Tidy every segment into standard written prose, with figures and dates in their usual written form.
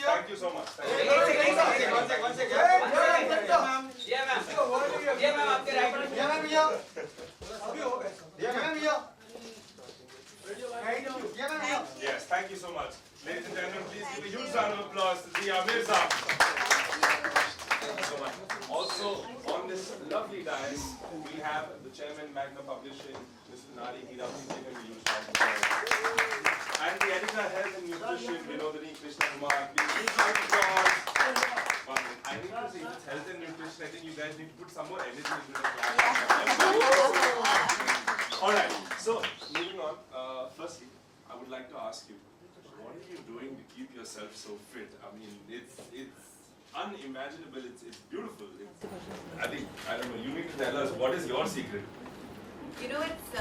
Thank you so much. One second. Yes, thank you so much. Ladies and gentlemen, please give a huge round of applause to Mirza. Thank you so much. Also, on this lovely dais, we have the chairman, Magna Publishing, Mr. Nari Hira. Please give him a huge round of applause. And the editor, Health and Nutrition, Vinodini Krishna Kumar. Please huge round of applause. I need to say, it's Health and Nutrition. I think you guys need to put some more energy into the class. Alright, so moving on. Firstly, I would like to ask you, what are you doing to keep yourself so fit? I mean, it's unimaginable, it's beautiful. I think, I don't know, you need to tell us, what is your secret? You know, it's,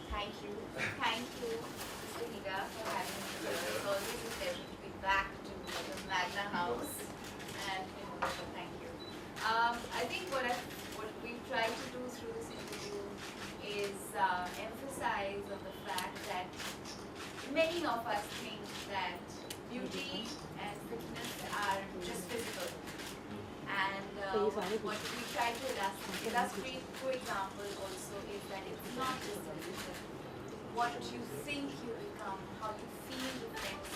thank you, Mr. Hira, for having me here. It's always a pleasure to be back to the Magna House, and, you know, so thank you. I think what we've tried to do through this interview is emphasize on the fact that many of us think that beauty and fitness are just physical. And what we try to illustrate, for example, also is that it's not just physical. What you think you become, how you feel affects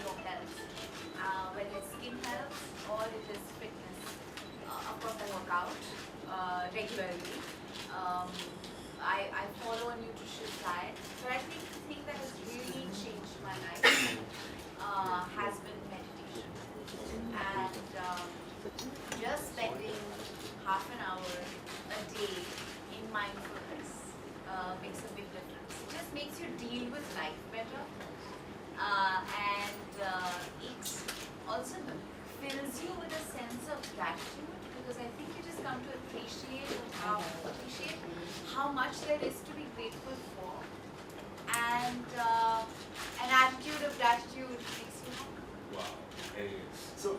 your health. Whether it's skin health or it is fitness. Of course, I work out regularly. I follow a nutritious diet, but I think the thing that has really changed my life has been meditation. And just spending half an hour a day in mindfulness makes a big difference. It just makes you deal with life better, and it also fills you with a sense of gratitude, because I think you just come to appreciate how much there is to be grateful for, and an attitude of gratitude makes you happy. Wow. Anyway, so,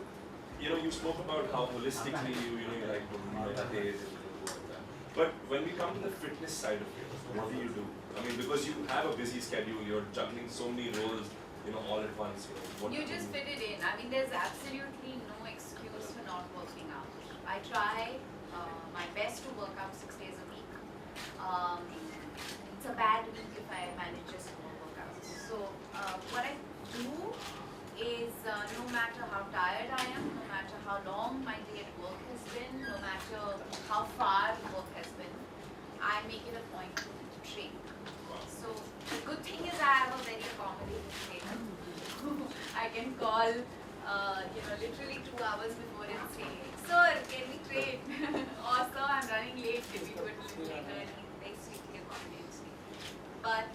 you know, you spoke about how holistically you like to meditate and do all that. But when we come to the fitness side of it, what do you do? I mean, because you have a busy schedule, you're juggling so many roles, you know, all at once. You just fit it in. I mean, there's absolutely no excuse for not working out. I try my best to work out 6 days a week. It's a bad week if I manage just one workout. So what I do is no matter how tired I am, no matter how long my day at work has been, no matter how far work has been, I make it a point to train. So the good thing is I have a very accommodating trainer who I can call literally 2 hours before and say, "Sir, can we train?" Or, "Sir, I'm running late, can we do it a little later?" And he very sweetly accommodates me. But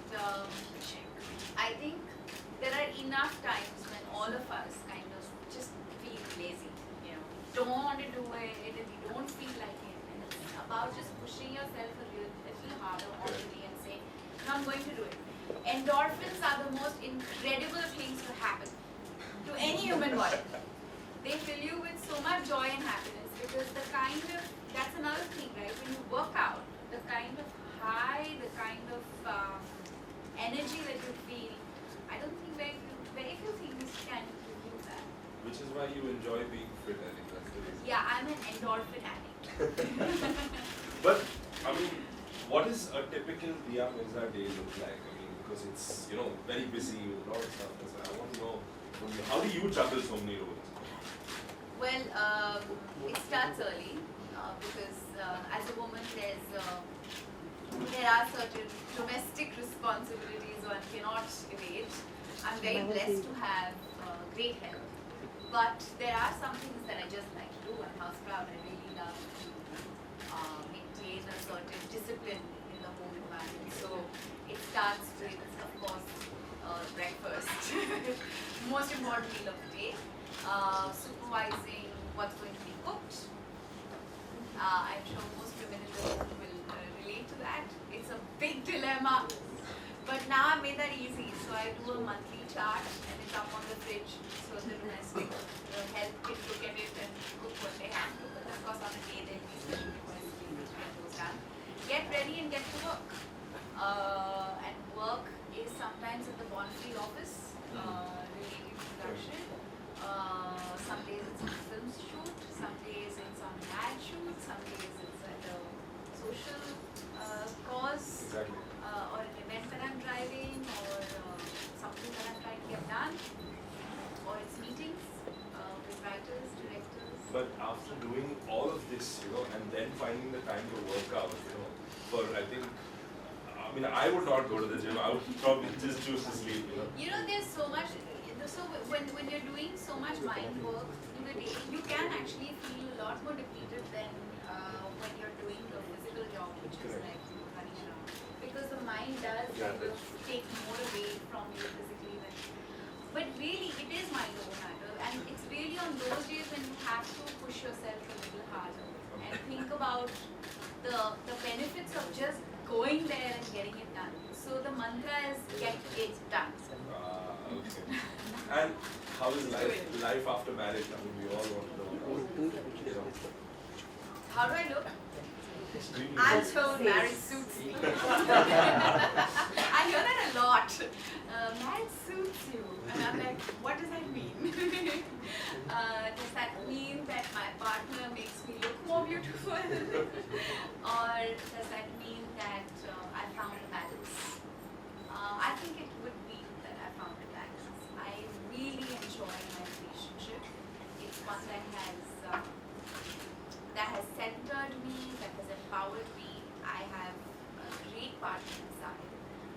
I think there are enough times when all of us kind of just feel lazy, you know, don't want to do it, and we don't feel like it. And it's about just pushing yourself a little harder on the day and saying, "No, I'm going to do it." Endorphins are the most incredible things to happen to any human body. They fill you with so much joy and happiness, because that's another thing, right? When you work out, the kind of high, the kind of energy that you feel, I don't think very few things can give you that. Which is why you enjoy being fit, I think that's the reason. Yeah, I'm an endorphin addict. But, I mean, what is a typical Mirza day look like? I mean, because it's, you know, very busy with a lot of stuff. So I want to know from you, How do you juggle so many roles? Well, it starts early because as a woman, there are certain domestic responsibilities one cannot evade. I'm very blessed to have great health, but there are some things that I just like to do. I'm house proud. I really love to maintain a certain discipline in the home environment. So it starts with, of course, breakfast, most important meal of the day, supervising what's going to be cooked. I'm sure most women in the room will relate to that. It's a big dilemma, but now I made that easy. So I do a monthly chart and it's up on the fridge, so the domestic help can look at it and cook what they have to. But of course, on a day they'll be special requests to get those done. Get ready and get to work. And work is sometimes at the Bonneville office, related to production. Some days it's a film shoot, some days it's on an ad shoot, some days it's at a social cause, Exactly. or an event that I'm driving, or something that I'm trying to get done, or it's meetings with writers, directors. But after doing all of this, and then finding the time to work out, for I mean, I would not go to the gym. I would probably just choose to sleep, There's so much. So when you're doing so much mind work in the day, you can actually feel a lot more depleted than when you're doing a physical job, which is like running around. Because the mind does take more away from you physically. But really, it is mind over matter, and it's really on those days when you have to push yourself a little harder and think about the benefits of just going there and getting it done. So the mantra is get it done. Okay. And how is life after marriage? I mean, we all want to know. How do I look? Extremely I'm good. told marriage suits me. I hear that a lot. Marriage suits you. And I'm like, what does that mean? Does that mean that my partner makes me look more beautiful? Or does that mean that I found a balance? I think it would be that I found a balance. I really enjoy my relationship. It's one that has centered me, that has empowered me. I have a great partner inside.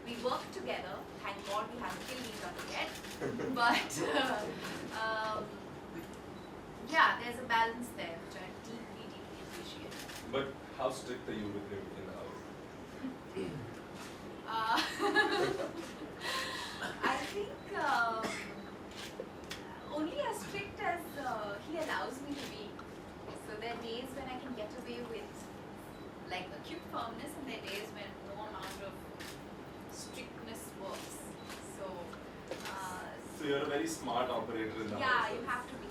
We work together. Thank God we haven't killed each other yet. But yeah, there's a balance there which I deeply, deeply appreciate. But how strict are you with him in the house? I think only as strict as he allows me to be. So there are days when I can get away with like acute firmness, and there are days when no amount of strictness works. So So you're a very smart operator in the yeah, house. you have to be.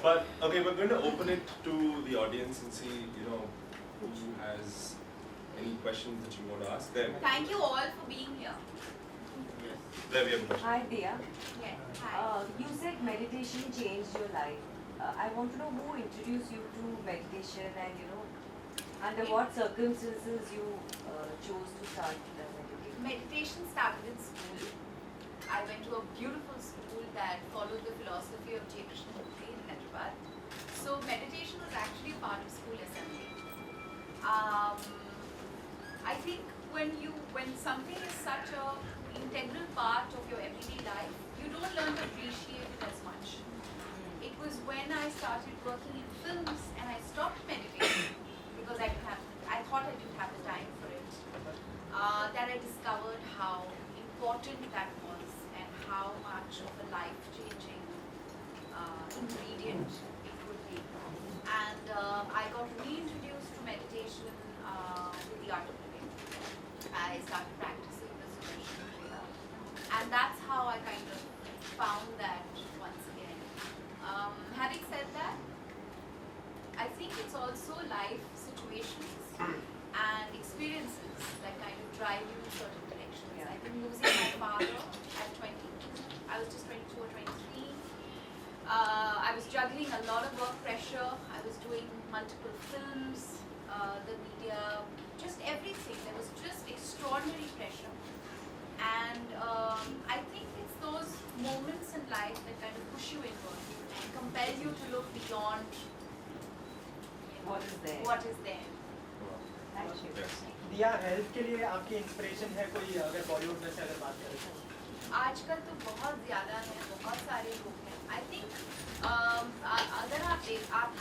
But okay, we're going to open it to the audience and see, who has any questions that you want to ask them. Thank you all for being here. There we have a question. Hi, Dia. Yeah. Hi. You said meditation changed your life. I want to know who introduced you to meditation and, under what circumstances you chose to start meditating. Meditation started in school. I went to a beautiful school that followed the philosophy of J. Krishnamurti in Hyderabad. So meditation was actually part of school assembly. I think when something is such a integral part of your everyday life, you don't learn to appreciate it as much. It was when I started working in films and I stopped meditating because I thought I didn't have the time for it, that I discovered how important that was and how much of a life-changing ingredient it could be. And I got reintroduced to meditation with the art of living. I started practicing this tradition, and that's how I kind of found that once again. Having said that, I think it's also life situations and experiences that kind of drive you in certain directions. Yeah. I've been losing my father at 22. I was just 22 or 23. I was juggling a lot of work pressure. I was doing multiple films, the media, just everything. There was just extraordinary pressure. And I think it's those compel you to look beyond What is there? what is there. Thank you. Yes. दिया health के लिए आपकी inspiration है कोई अगर बॉलीवुड में से अगर बात करें तो? आजकल तो बहुत ज़्यादा है, बहुत सारे लोग हैं. आई थिंक अगर आप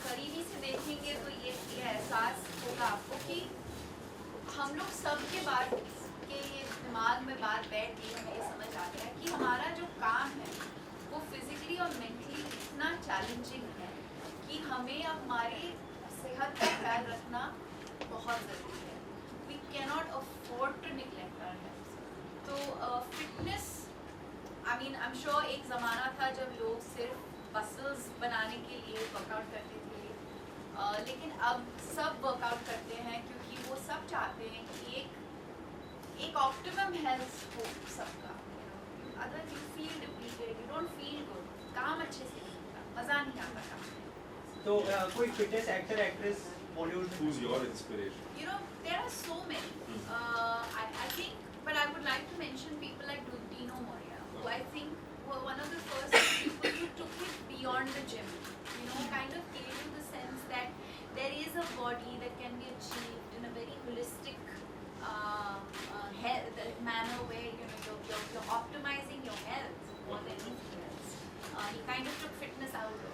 करीबी से देखेंगे तो ये एहसास होगा आपको कि हम लोग सबके बाद के ये दिमाग में बात बैठ गई, हमें ये समझ आ गया कि हमारा जो काम है वो फिजिकली और मेंटली इतना चैलेंजिंग है कि हमें हमारी सेहत का ख्याल रखना बहुत ज़रूरी है. We cannot afford to neglect our health. तो fitness, I mean I am sure एक ज़माना था जब लोग सिर्फ मसल्स बनाने के लिए वर्कआउट करते थे, लेकिन अब सब वर्कआउट करते हैं क्योंकि वो सब चाहते हैं कि एक ऑप्टिमम हेल्थ हो सबका. अगर you feel depleted, you don't feel good, काम अच्छे से नहीं होता, मज़ा नहीं आता काम में. तो कोई फिटनेस एक्टर एक्ट्रेस बॉलीवुड में? Who's your inspiration? You know, there are so many. I think, but I would like to mention people like Dino Moria, who I think were one of the first people who took it beyond the gym. You know, kind of gave you the sense that there is a body that can be achieved in a very holistic health manner where you know you're optimizing your health more than anything else. He kind of took fitness outdoors.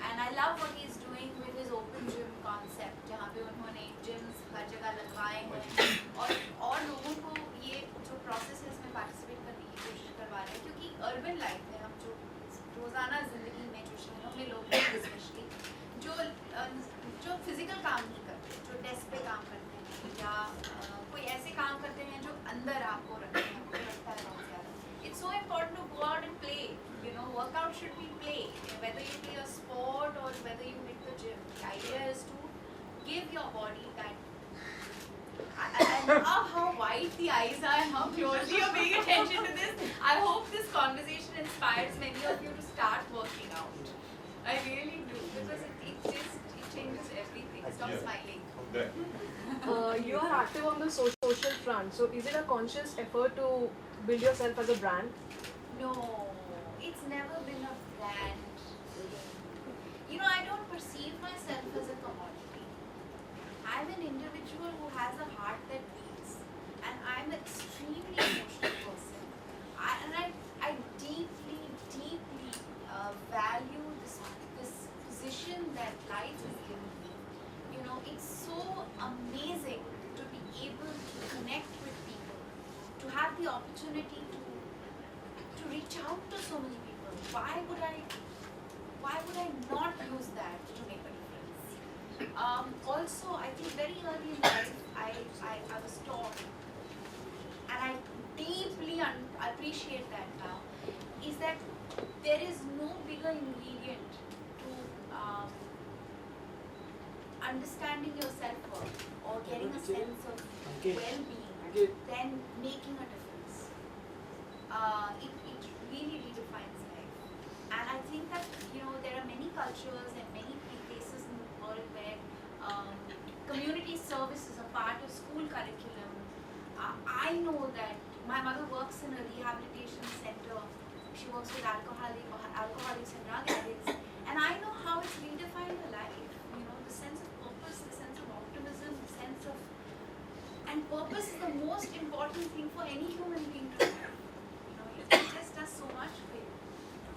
And I love what he's doing with his open gym concept, जहाँ पे उन्होंने gyms हर जगह लगवाए हैं और लोगों को ये जो process है इसमें participate करने की कोशिश करवा रहे हैं, क्योंकि urban life में हम जो रोज़ाना ज़िंदगी में जो शहरों में लोग हैं especially जो physical काम नहीं करते, जो desk पे काम करते हैं या कोई ऐसे काम करते हैं जो अंदर आपको रखते हैं, आपको रखता है बहुत ज़्यादा. It's so important to go out and play. You know, workout should be play. Whether you play a sport or whether you hit the gym, the idea is to give your body that. I love how wide the eyes are and how closely you're paying attention to this. I hope this conversation inspires many of you to start working out. I really do, because it changes everything. Stop smiling. You are active on the social front, so is it a conscious effort to build yourself as a brand? No, it's never been a brand. You know, I don't perceive myself as a commodity. I'm an individual who has a heart that beats, and I'm an extremely emotional person. I deeply value this position that life has given me. You know, it's so amazing to be able to connect with people, to have the opportunity to reach out to so many people. Why would I not use that to make a difference? Also, I think very early in life, I was taught, and I deeply appreciate that now, is that there is no bigger ingredient to understanding your self-worth or getting a sense of well-being than making a difference. It really redefines life. And I think that, you know, there are many cultures and many places in the world where community service is a part of school curriculum. I know that my mother works in a rehabilitation center. She works with alcoholics and drug addicts. And I know how it's redefined her life. You know, the sense of purpose, the sense of optimism, the sense of... And purpose is the most important thing for any human being to have. You know, it just does so much for you.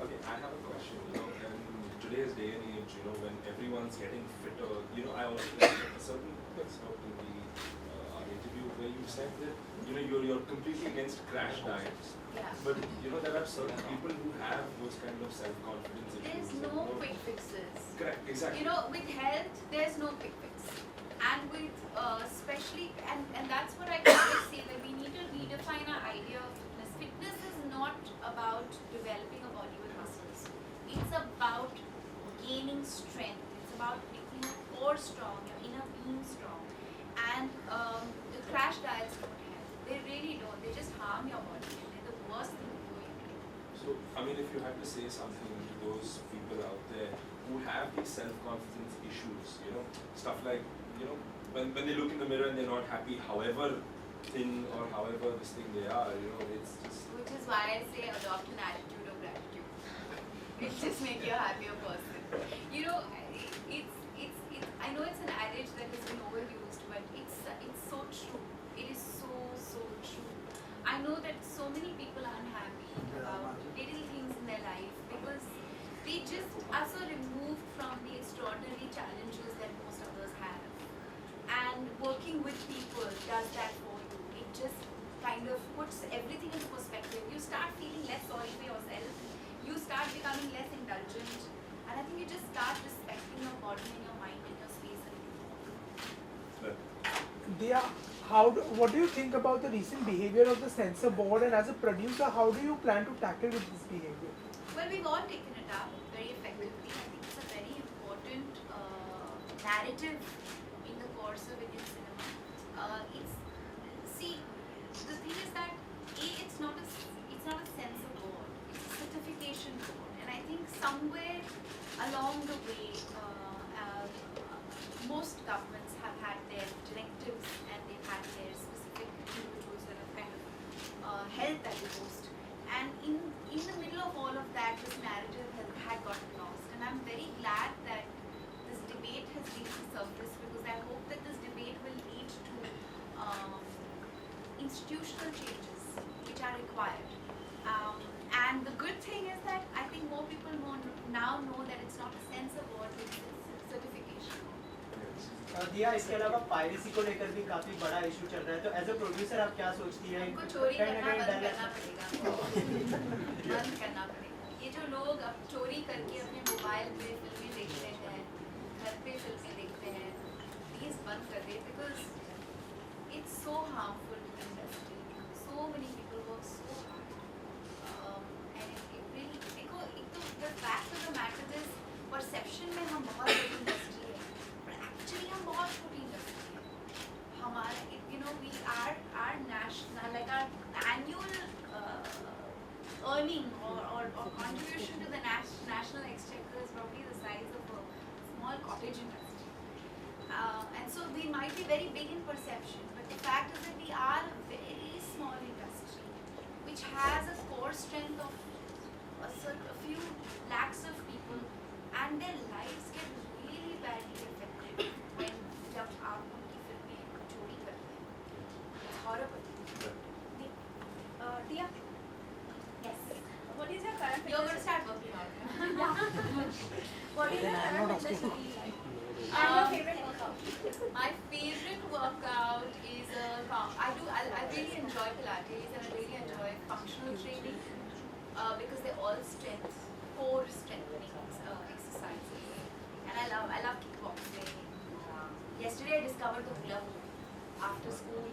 Okay, I have a question. You know, in today's day and age, you know, when everyone's getting fitter, you know, I also a certain that's out in the our interview where you said that you know you're completely against crash diets, Yeah. but you know there are certain people who have those kind of self-confidence issues. There's and, no you know, quick fixes. Correct, exactly. You know, with health, there's no quick fix. And with especially, and that's what I always say, that we need to redefine our idea of fitness. Fitness is not about developing a body with muscles. It's about gaining strength. It's about making your core strong, your inner being strong. And the crash diets don't help. They really don't. They just harm your body. They're the worst thing going to do. So, I mean, if you had to say something to those people out there who have these self-confidence issues, you know, stuff like, you know, when they look in the mirror and they're not happy, however thin or however this thing they are, you know, it's just... Which is why I say adopt an attitude of gratitude. It'll just make you a happier person. You know, it's I know it's an adage that has been overused, but it's so true. It is so true. I know that so many people are unhappy about little things in their life because they just are so removed from the extraordinary challenges that most others have. And working with people does that for you. It just kind of puts everything into perspective. You start feeling less sorry for yourself. You start becoming less indulgent. And I think you just start respecting your body and your mind and your space a little more. Dia, what do you think about the recent behavior of the censor board, and as a producer, how do you plan to tackle with this behavior? Well, we've all taken it up very effectively. I think it's a very important narrative in the course of Indian cinema. The thing is that it's not a censor board. It's a certification board, and I think somewhere along the way, most governments have had their directives and they've had their specific individuals that have kind of held that post. And in the middle of all of that, this narrative had gotten lost. And I'm very glad that this debate has reached the surface because I hope that this debate will lead to institutional changes which are required. And the good thing is that I think more people now know that it's not a censor board, it's a certification. दिया इसके अलावा piracy को लेकर भी काफी बड़ा issue चल रहा है, तो एज अ प्रोड्यूसर आप क्या सोचती हैं? हमको चोरी कहीं ना करना कहीं बंद डर करना पड़ेगा। बंद करना पड़ेगा। ये जो लोग अब चोरी करके अपने मोबाइल पे फिल्में देखते हैं, घर पे फिल्में देखते हैं, प्लीज बंद कर दे because it's so harmful to the industry. So many people work so hard, and it really देखो एक तो the fact of the matter is perception में हम बहुत बड़ी इंडस्ट्री है, but actually हम बहुत छोटी इंडस्ट्री है. हमारे we are national, like our annual earning or contribution to the national exchequer is probably the size of a small cottage industry. And so we might be very big in perception, but the fact is that we are a very small industry which has a core strength of a few lakhs of people, and their lives get really badly affected when जब आप उनकी फिल्में चोरी करते हैं. It's horrible. Dia, Yes. what is your current You're going to start working out. what is your current fitness routine like? And your Um, favorite workout? My favorite workout is I really enjoy Pilates and I really enjoy functional training because they're all core strengthening exercises. And I love kickboxing. Yesterday I discovered the hula hoop after school.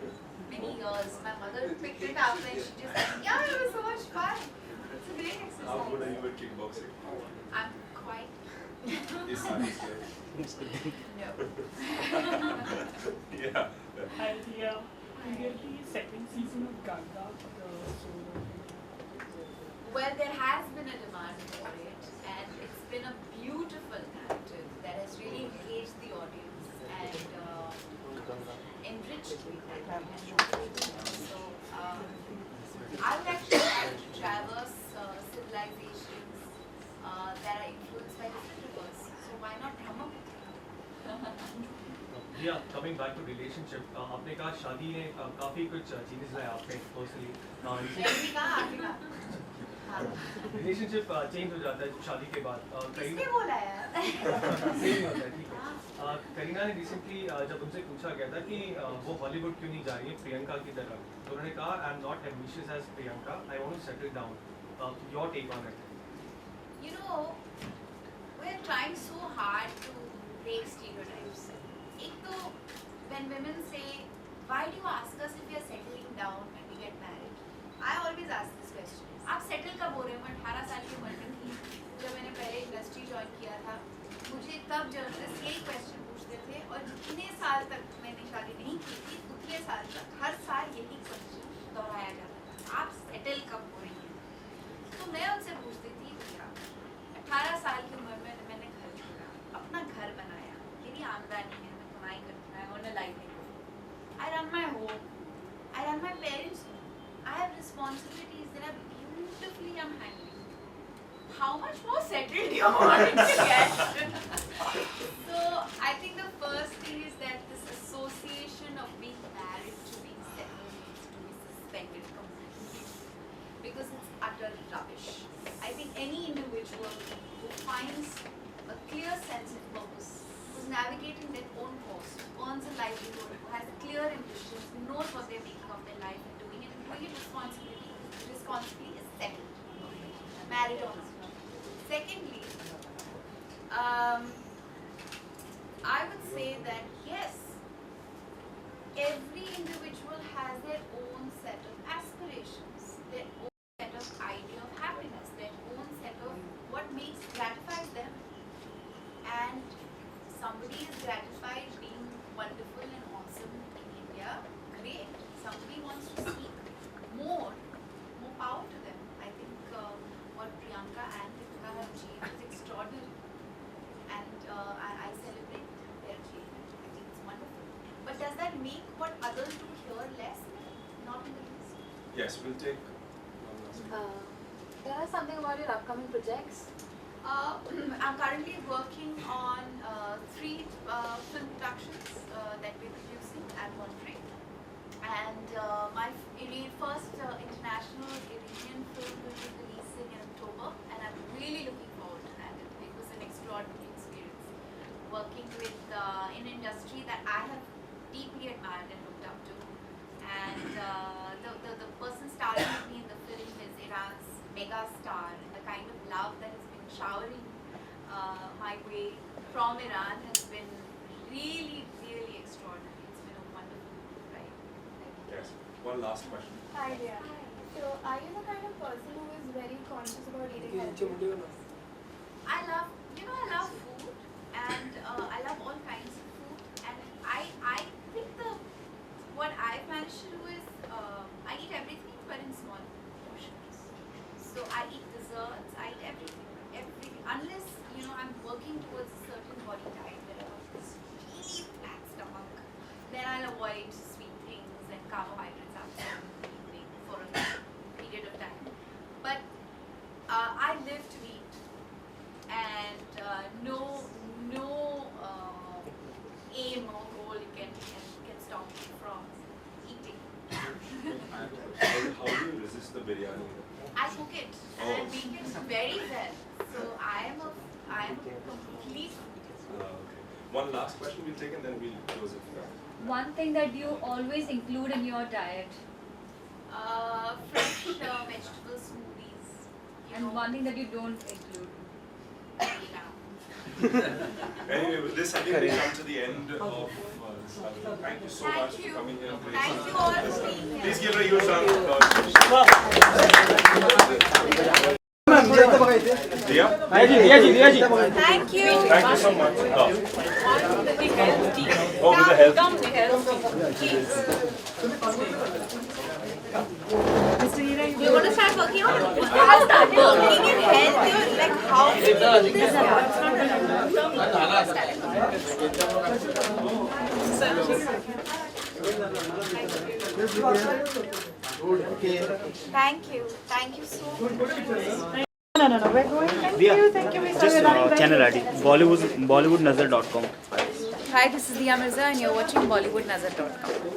Many years. My mother picked it up and she just said, yeah, it was so much fun. It's a great exercise. How good are you at kickboxing? I'm quite His son is here. no. Yeah. Hi, Dia. We get the second season of Ganga. Well, there has been a demand for it, and it's been a beautiful narrative that has really engaged the audience and enriched me. So, I would actually like to traverse civilizations that are influenced by different rivers. So why not Brahma? Yeah, coming back to relationship, आपने कहा शादी ने काफी कुछ changes लाए आपके personally. मैंने कहा आगे रिलेशनशिप चेंज हो जाता है शादी के बाद. किसने बोला यार? सेम होता है, ठीक है. करीना ने रिसेंटली जब उनसे पूछा गया था कि वो हॉलीवुड क्यों नहीं जा रही है प्रियंका की तरह, तो उन्होंने कहा I am not ambitious as Priyanka, I want to settle down. Your take on it? You know, we're trying so hard to break stereotypes. एक तो when women say, why do you ask us if we are settling down when we get married? I always ask this question. आप settle कब हो रहे हो? मैं 18 साल की उम्र में थी जब मैंने पहले इंडस्ट्री ज्वाइन किया था. मुझे तब जर्नलिस्ट यही क्वेश्चन पूछते थे, और जितने साल तक मैंने शादी नहीं की थी उतने साल तक हर साल यही क्वेश्चन दोहराया जाता था, आप सेटल कब हो रही हैं? तो मैं उनसे पूछती थी, भैया 18 साल की उम्र में मैंने घर छोड़ा, अपना घर बनाया, मेरी आमदनी है, मैं कमाई करती हूँ, I own a livelihood, I run my home, I run my parents' home, I have responsibilities that are beautifully I'm handling. How how much more settled you want to get? So I think the first thing is that this association of being married to being settled needs to be suspended completely, because it's utter rubbish. I think any individual who finds a clear sense of purpose, who's navigating their own course, earns a livelihood, who has clear ambitions, who knows what they're making of their life and doing it responsibly is settled, married or not. Secondly, I would say that yes, every individual has their own set of aspirations, their own set of idea of happiness, their own set of what gratifies them. And somebody is gratified being wonderful and awesome in India, great. Somebody wants to seek more power to them. I think what Priyanka and Deepika have achieved is extraordinary, and I celebrate their achievement. I think it's wonderful. But does that make what others do here less? Not in the least. Yes, we'll take. Tell us something about your upcoming projects. I'm currently working on 3 film productions that we're producing at Montreal. And my first international Iranian film will be releasing in October, and I'm really looking forward to that. It was an extraordinary experience working with an industry that I have deeply admired and looked up to. And the person starring with me in the film is Iran's mega star, and the kind of love that has been showering my way from Iran has been really, really extraordinary. It's been a wonderful ride. Yes. One last question. Hi dear. So are you the kind of person who is very conscious about eating healthy? I love food, and I love all kinds of food. And I think what I manage to do is I eat everything, but in small portions. So I eat desserts, I eat everything. Unless I'm working towards a certain body type that I want this really flat stomach, then I'll avoid sweet things and carbohydrates after the evening for a period of time. But I live to eat, and no aim or goal can stop me from eating. How do you resist the biryani? I cook it, and I make it very well. So I am a complete. Okay. One last question we'll take, and then we'll close it. One thing that you always include in your diet, Fresh vegetable smoothies. and one thing that you don't include. Anyway, with this, I think we come to the end of this. Thank you so much for coming here. Thank you all for being here. Please give a huge round of applause. Diya? Thank you. Thank you so much. Oh, with the health. You're going to start working on it? You have started working in health. You're like, how did you do this? Thank you. Thank you so much. No, we're going. Thank you. Just channel ID bollywoodnazar.com. Hi, this is Mirza, and you're watching BollywoodNazar.com.